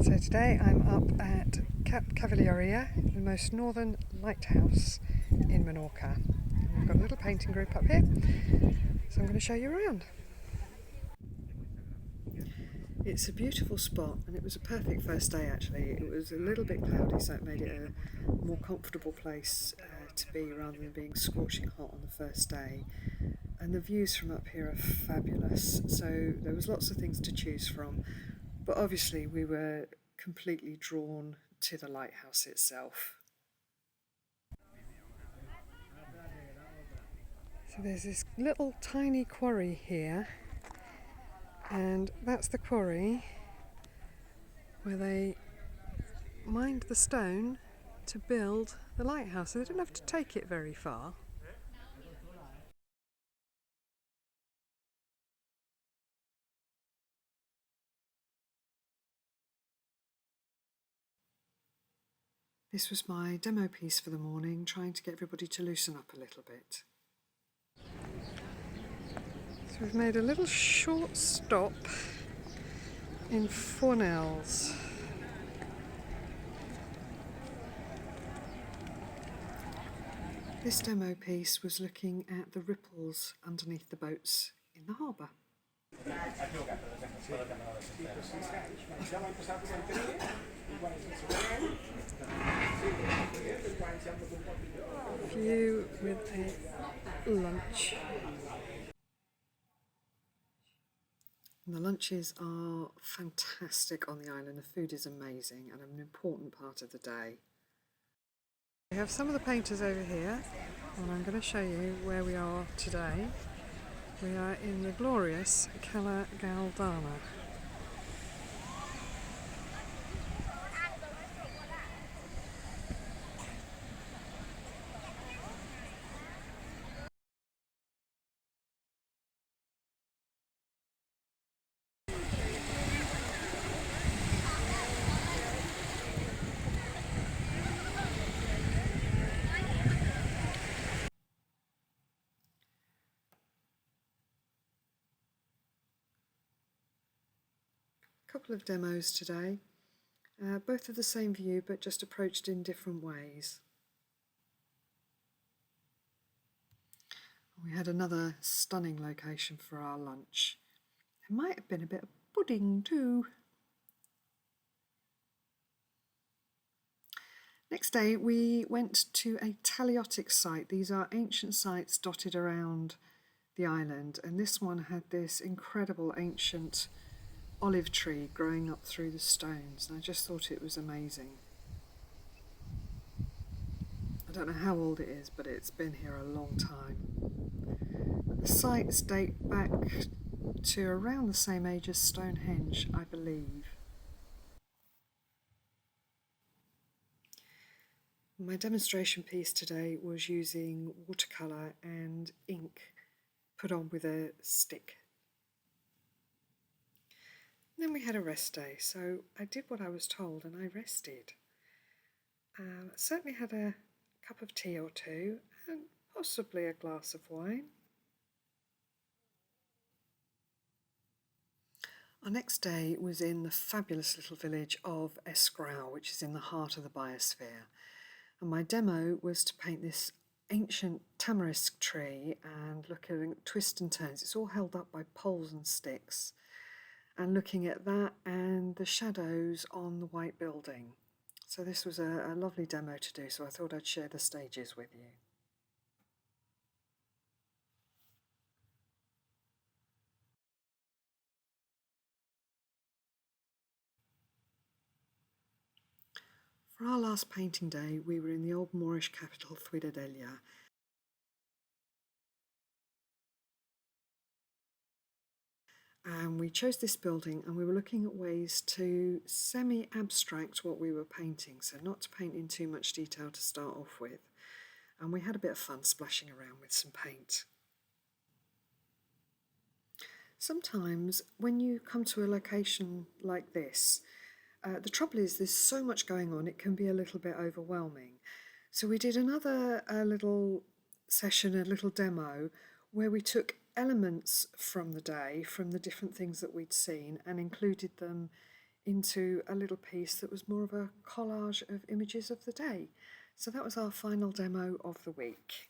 So today I'm up at Cap Cavalleria, the most northern lighthouse in Menorca. And we've got a little painting group up here, so I'm going to show you around. It's a beautiful spot and it was a perfect first day actually. It was a little bit cloudy, so it made it a more comfortable place to be rather than being scorching hot on the first day. And the views from up here are fabulous, so there was lots of things to choose from. But obviously we were completely drawn to the lighthouse itself. So there's this little tiny quarry here, and that's the quarry where they mined the stone to build the lighthouse. So they didn't have to take it very far. This was my demo piece for the morning, trying to get everybody to loosen up a little bit. So we've made a little short stop in Fornells. This demo piece was looking at the ripples underneath the boats in the harbour. View with a lunch. And the lunches are fantastic on the island. The food is amazing and an important part of the day. We have some of the painters over here, and I'm going to show you where we are today. We are in the glorious Cala Galdana. Couple of demos today, both of the same view but just approached in different ways. We had another stunning location for our lunch. There might have been a bit of pudding too. Next day we went to a Taliotic site. These are ancient sites dotted around the island, and this one had this incredible ancient olive tree growing up through the stones, and I just thought it was amazing. I don't know how old it is, but it's been here a long time. The sites date back to around the same age as Stonehenge, I believe. My demonstration piece today was using watercolour and ink put on with a stick. Then we had a rest day, so I did what I was told and I rested. Certainly had a cup of tea or two and possibly a glass of wine. Our next day was in the fabulous little village of Esgrau, which is in the heart of the biosphere. And my demo was to paint this ancient tamarisk tree and look at twists and turns. It's all held up by poles and sticks, and looking at that and the shadows on the white building. So this was a lovely demo to do, so I thought I'd share the stages with you. For our last painting day, we were in the old Moorish capital, Ciudadela. And we chose this building and we were looking at ways to semi-abstract what we were painting, so not to paint in too much detail to start off with. And we had a bit of fun splashing around with some paint. Sometimes when you come to a location like this, the trouble is there's so much going on, it can be a little bit overwhelming. So we did another little session, a little demo, where we took elements from the day, from the different things that we'd seen, and included them into a little piece that was more of a collage of images of the day. So that was our final demo of the week.